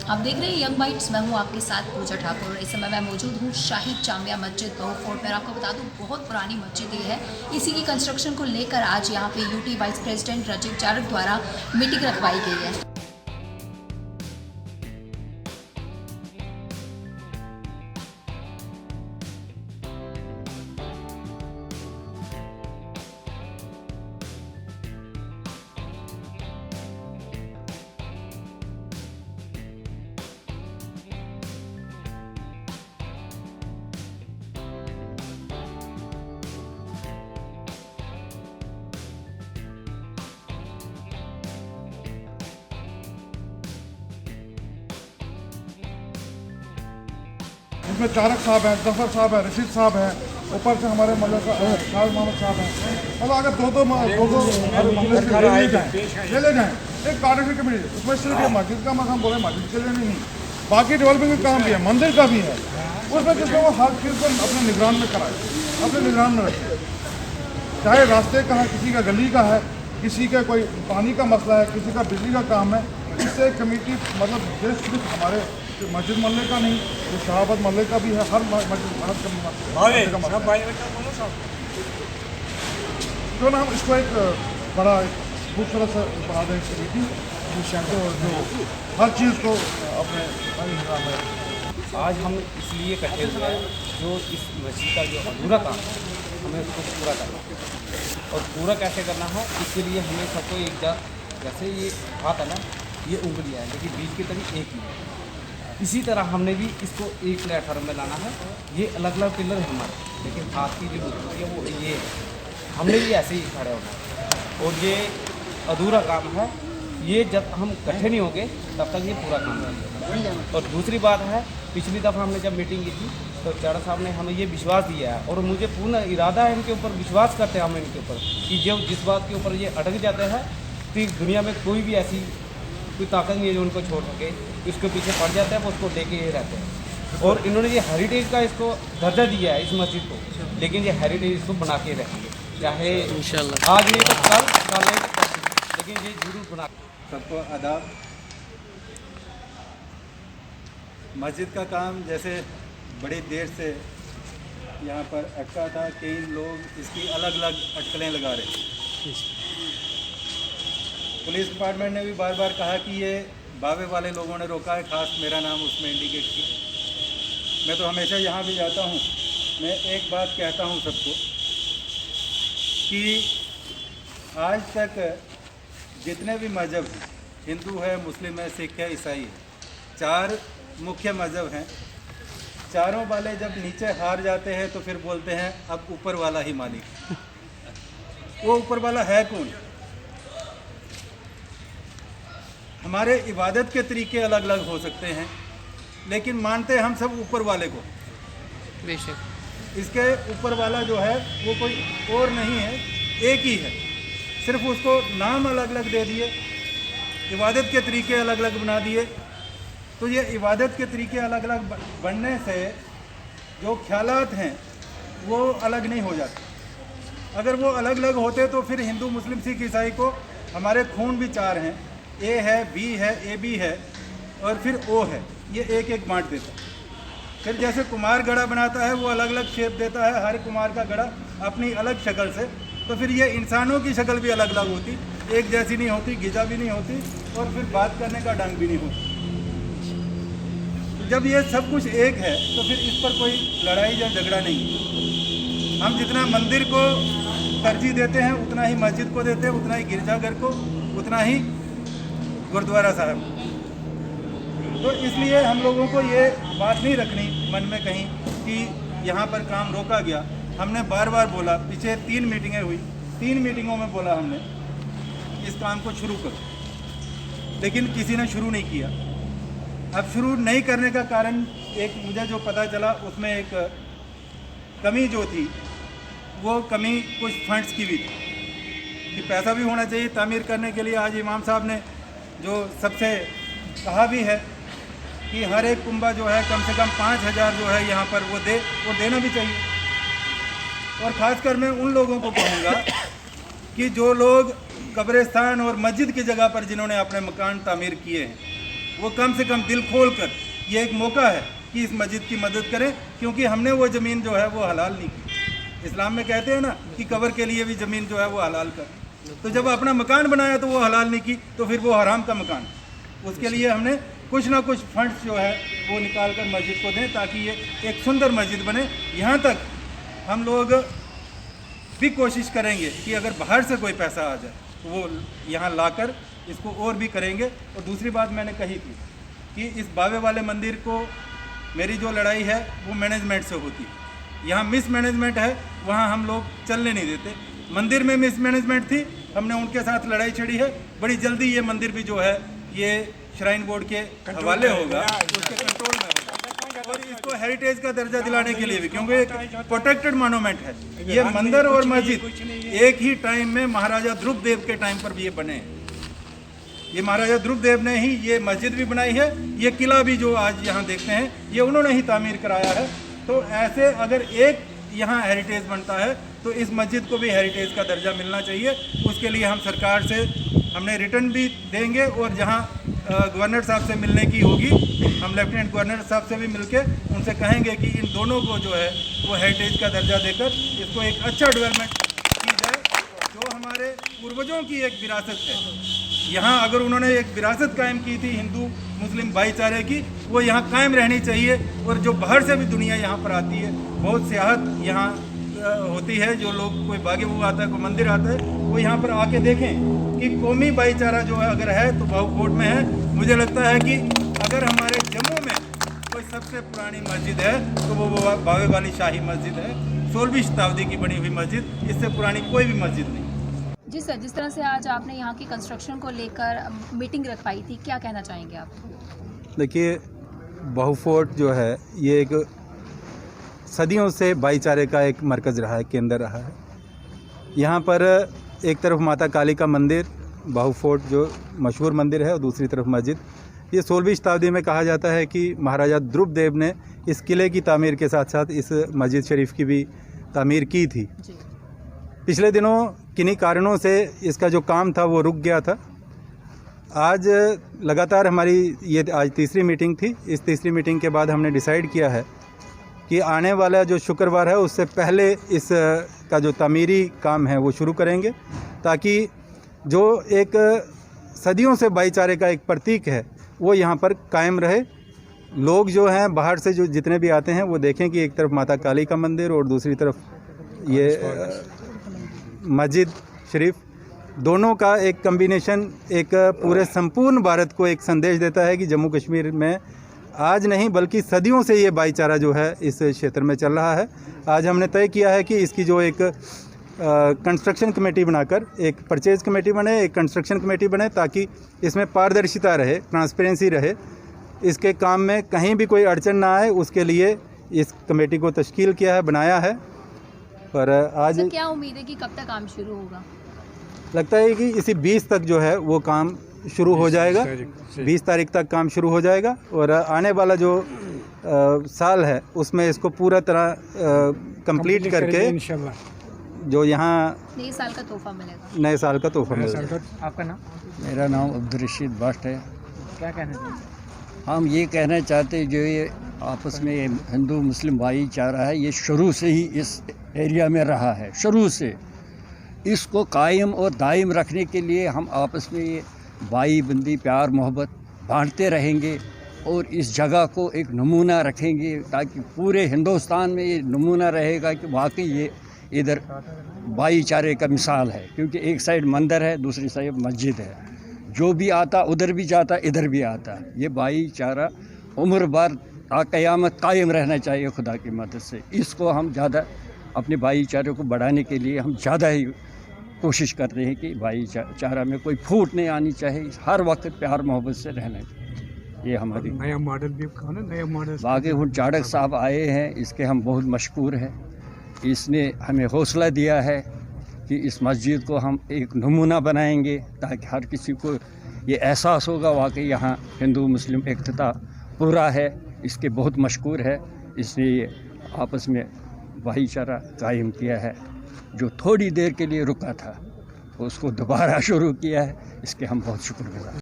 आप देख रहे हैं यंग बाइट्स। मैं हूं आपके साथ पूजा ठाकुर। इस समय मैं मौजूद हूं शाही जामिया मस्जिद बहु फोर्ट में। आपको बता दूं बहुत पुरानी मस्जिद ये है। इसी की कंस्ट्रक्शन को लेकर आज यहां पे UT vice president Rajeev Charak द्वारा मीटिंग रखवाई गई है। इसमें चारक साहब हैं, जफर साहब हैं, रशीद साहब हैं, ऊपर से हमारे मल्ल शाह मोहम्मद साहब हैं। मतलब अगर दो ले जाएँ एक पार्टनरशिप कमेटी, उसमें सिर्फ ये मस्जिद का हम बोले मस्जिद के लिए नहीं, बाकी डेवलपमेंट का काम भी है, मंदिर का भी है। उसमें जिसको वो हर चीज़ को अपने निगरान में कराए, अपने निगरान में रखे। चाहे रास्ते का है, किसी का गली का है, किसी का कोई पानी का मसला है, किसी का बिजली का काम है, इससे कमेटी मतलब सिर्फ हमारे मस्जिद मोहल्ले का नहीं, तो शाहबाद मोहल्ले का भी है, हर मस्जिद जो ना हम इसको एक बड़ा खूबसूरत सा बना दें कमेटी जो हर चीज़ को अपने निगरान में। आज हम इसलिए इकट्ठे हुए हैं जो इस मस्जिद का जो अधूरा काम है हमें उसको पूरा करना है। और पूरा कैसे करना है इसके लिए हमें सबको एक जैसे ये हाथ है ना, ये उंगलियाँ हैं लेकिन बीच की तरफ एक ही है। इसी तरह हमने भी इसको एक प्लेटफार्म में लाना है। ये अलग अलग पिलर है हमारे, लेकिन हाथ की जो मजबूती है वो ये है। हमने भी ऐसे ही खड़े होना है और ये अधूरा काम है। ये जब हम इकट्ठे नहीं होंगे तब तक ये पूरा काम नहीं होगा। और दूसरी बात है, पिछली दफ़ा हमने जब मीटिंग की थी तो चारा साहब ने हमें ये विश्वास दिया है और मुझे पूर्ण इरादा है इनके ऊपर, विश्वास करते हैं हम इनके ऊपर कि जो जिस बात के ऊपर ये अटक जाते हैं तो दुनिया में कोई भी ऐसी कोई ताकत नहीं है जो उनको छोड़ सके। इसके पीछे पड़ जाता है वो उसको लेके ही रहते हैं। और इन्होंने ये हेरिटेज का इसको दर्जा दिया है इस मस्जिद को, लेकिन ये हेरिटेज इसको बना के रखेंगे, चाहे इंशाल्लाह आज नहीं तो कल नहीं तो परसों, लेकिन ये जरूर बना। सबको आदाब। मस्जिद का काम जैसे बड़ी देर से यहाँ पर अटका था, कई लोग इसकी अलग अलग अटकलें लगा रहे थे। पुलिस डिपार्टमेंट ने भी बार बार कहा कि ये बावे वाले लोगों ने रोका है, खास मेरा नाम उसमें इंडिकेट किया। मैं तो हमेशा यहाँ भी जाता हूँ, मैं एक बात कहता हूँ सबको कि आज तक जितने भी मज़हब हैं, हिंदू है, मुस्लिम है, सिख है, ईसाई है, 4 मुख्य मज़हब हैं। चारों वाले जब नीचे हार जाते हैं तो फिर बोलते हैं अब ऊपर वाला ही मालिक। वो ऊपर वाला है कौन? हमारे इबादत के तरीके अलग अलग हो सकते हैं, लेकिन मानते हम सब ऊपर वाले को। बेशक इसके ऊपर वाला जो है वो कोई और नहीं है, एक ही है, सिर्फ उसको नाम अलग अलग दे दिए, इबादत के तरीके अलग अलग बना दिए। तो ये इबादत के तरीके अलग अलग बनने से जो ख्यालात हैं वो अलग नहीं हो जाते। अगर वो अलग अलग होते तो फिर हिंदू, मुस्लिम, सिख, ईसाई को हमारे खून भी 4 हैं, ए है, बी है, ए बी है और फिर ओ है, ये एक एक बांट देता है। फिर जैसे कुमार गड़ा बनाता है वो अलग अलग शेप देता है, हर कुमार का गड़ा अपनी अलग शक्ल से। तो फिर ये इंसानों की शक्ल भी अलग अलग होती, एक जैसी नहीं होती, गिजा भी नहीं होती और फिर बात करने का ढंग भी नहीं होता। जब ये सब कुछ एक है तो फिर इस पर कोई लड़ाई या झगड़ा नहीं है। हम जितना मंदिर को तरजीह देते हैं उतना ही मस्जिद को देते हैं, उतना ही गिरजाघर को, उतना ही गुरुद्वारा साहब। तो इसलिए हम लोगों को ये बात नहीं रखनी मन में कहीं कि यहाँ पर काम रोका गया। हमने बार बार बोला, पीछे 3 मीटिंगें हुई, 3 मीटिंगों में बोला हमने इस काम को शुरू करो, लेकिन किसी ने शुरू नहीं किया। अब शुरू नहीं करने का कारण एक मुझे जो पता चला उसमें एक कमी जो थी वो कमी कुछ फंड्स की भी थी कि पैसा भी होना चाहिए तामीर करने के लिए। आज इमाम साहब ने जो सबसे कहा भी है कि हर एक कुंबा जो है कम से कम 5,000 जो है यहाँ पर वो देना भी चाहिए। और ख़ासकर मैं उन लोगों को कहूँगा कि जो लोग कब्रिस्तान और मस्जिद की जगह पर जिन्होंने अपने मकान तामीर किए हैं वो कम से कम दिल खोल कर, ये एक मौका है कि इस मस्जिद की मदद करें, क्योंकि हमने वो ज़मीन जो है वो हलाल नहीं की। इस्लाम में कहते हैं ना कि कब्र के लिए भी ज़मीन जो है वो हलाल कर, तो जब अपना मकान बनाया तो वो हलाल नहीं की, तो फिर वो हराम का मकान। उसके लिए हमने कुछ ना कुछ फंड्स जो है वो निकाल कर मस्जिद को दें, ताकि ये एक सुंदर मस्जिद बने। यहाँ तक हम लोग भी कोशिश करेंगे कि अगर बाहर से कोई पैसा आ जाए तो वो यहाँ लाकर इसको और भी करेंगे। और दूसरी बात मैंने कही थी कि इस बावे वाले मंदिर को मेरी जो लड़ाई है वो मैनेजमेंट से होती है। यहाँ मिसमैनेजमेंट है, वहाँ हम लोग चलने नहीं देते। मंदिर में मिसमैनेजमेंट थी, हमने उनके साथ लड़ाई छड़ी है। बड़ी जल्दी ये मंदिर भी जो है ये श्राइन बोर्ड के हवाले होगा, उसके कंट्रोल में होगा। और इसको हेरिटेज का दर्जा दिलाने के लिए भी, क्योंकि एक प्रोटेक्टेड मॉन्यूमेंट है। ये मंदिर और मस्जिद एक ही टाइम में महाराजा ध्रुव देव के टाइम पर भी ये बने हैं। ये महाराजा ध्रुव देव ने ही ये मस्जिद भी बनाई है, ये किला भी जो आज यहाँ देखते हैं ये उन्होंने ही तामीर कराया है। तो ऐसे अगर एक यहाँ हेरिटेज बनता है तो इस मस्जिद को भी हेरिटेज का दर्जा मिलना चाहिए। उसके लिए हम सरकार से हमने रिटर्न भी देंगे, और जहाँ गवर्नर साहब से मिलने की होगी, हम लेफ्टिनेंट गवर्नर साहब से भी मिलके उनसे कहेंगे कि इन दोनों को जो है वो हेरिटेज का दर्जा देकर इसको एक अच्छा डेवलपमेंट की जाए, जो हमारे पूर्वजों की एक विरासत है। यहाँ अगर उन्होंने एक विरासत कायम की थी हिंदू मुस्लिम भाईचारे की, वो यहाँ कायम रहनी चाहिए। और जो बाहर से भी दुनिया यहाँ पर आती है, बहुत सियाहत यहाँ होती है, जो लोग कोई बागे वो आता है, कोई मंदिर आता है, वो यहाँ पर आके देखें कि कौमी भाईचारा जो है अगर है तो बाहूकोट में है। मुझे लगता है कि अगर हमारे जम्मू में कोई सबसे पुरानी मस्जिद है तो वो बावे वाली शाही मस्जिद है, 16वीं शताब्दी की बनी हुई मस्जिद, इससे पुरानी कोई भी मस्जिद नहीं। जी सर, जिस तरह से आज आपने यहाँ की कंस्ट्रक्शन को लेकर मीटिंग रखवाई थी, क्या कहना चाहेंगे आप? देखिए, बाहू फोर्ट जो है ये एक सदियों से भाईचारे का एक मरकज़ रहा है, केंद्र रहा है। यहाँ पर एक तरफ माता काली का मंदिर, बाहू फोर्ट जो मशहूर मंदिर है, और दूसरी तरफ मस्जिद। ये 16वीं शताब्दी में कहा जाता है कि महाराजा ध्रुव देव ने इस किले की तामीर के साथ साथ इस मस्जिद शरीफ की भी तामीर की थी। पिछले दिनों किन्हीं कारणों से इसका जो काम था वो रुक गया था। आज लगातार हमारी ये आज तीसरी मीटिंग थी। इस तीसरी मीटिंग के बाद हमने डिसाइड किया है कि आने वाला जो शुक्रवार है उससे पहले इस का जो तामीरी काम है वो शुरू करेंगे, ताकि जो एक सदियों से भाईचारे का एक प्रतीक है वो यहाँ पर कायम रहे। लोग जो हैं बाहर से जो जितने भी आते हैं वो देखें कि एक तरफ माता काली का मंदिर और दूसरी तरफ ये मस्जिद शरीफ, दोनों का एक कम्बिनेशन एक पूरे संपूर्ण भारत को एक संदेश देता है कि जम्मू कश्मीर में आज नहीं बल्कि सदियों से ये भाईचारा जो है इस क्षेत्र में चल रहा है। आज हमने तय किया है कि इसकी जो एक कंस्ट्रक्शन कमेटी बनाकर एक परचेज कमेटी बने, एक कंस्ट्रक्शन कमेटी बने, ताकि इसमें पारदर्शिता रहे, ट्रांसपेरेंसी रहे, इसके काम में कहीं भी कोई अड़चन ना आए, उसके लिए इस कमेटी को तश्कील किया है, बनाया है। पर आज क्या उम्मीद है कि कब तक काम शुरू होगा? लगता है कि इसी 20 तक जो है वो काम शुरू हो जाएगा, 20 तारीख तक काम शुरू हो जाएगा। और आने वाला जो साल है उसमें इसको पूरा तरह कंप्लीट करके जो यहाँ नए साल का तोहफा मिलेगा। नए साल का तोहफा मिलेगा। आपका नाम? मेरा नाम अब्दुल रशीद भट्ट है। क्या कहना चाहिए? हम ये कहना चाहते हैं जो ये आपस में हिंदू मुस्लिम भाईचारा है ये शुरू से ही इस एरिया में रहा है। शुरू से इसको कायम और दायम रखने के लिए हम आपस में ये भाई बंदी प्यार मोहब्बत बांटते रहेंगे और इस जगह को एक नमूना रखेंगे, ताकि पूरे हिंदुस्तान में ये नमूना रहेगा कि वाकई ये इधर भाईचारे का मिसाल है। क्योंकि एक साइड मंदिर है, दूसरी साइड मस्जिद है, जो भी आता उधर भी जाता इधर भी आता। ये भाईचारा उम्र भर क़यामत कायम रहना चाहिए खुदा की मदद से। इसको हम ज़्यादा अपने भाईचारे को बढ़ाने के लिए हम ज़्यादा ही कोशिश करते हैं कि भाईचारा में कोई फूट नहीं आनी चाहिए, हर वक्त प्यार मोहब्बत से रहना चाहिए। ये हमारी नया मॉडल भी नया मॉडल बाकी हुन चाड़क साहब आए हैं, इसके हम बहुत मशकूर हैं। इसने हमें हौसला दिया है कि इस मस्जिद को हम एक नमूना बनाएंगे, ताकि हर किसी को ये एहसास होगा वाकई यहाँ हिंदू मुस्लिम एकता पूरा है। इसके बहुत मशकूर है, इसने ये आपस में भाईचारा कायम किया है। जो थोड़ी देर के लिए रुका था उसको दोबारा शुरू किया है, इसके हम बहुत शुक्रगुजार।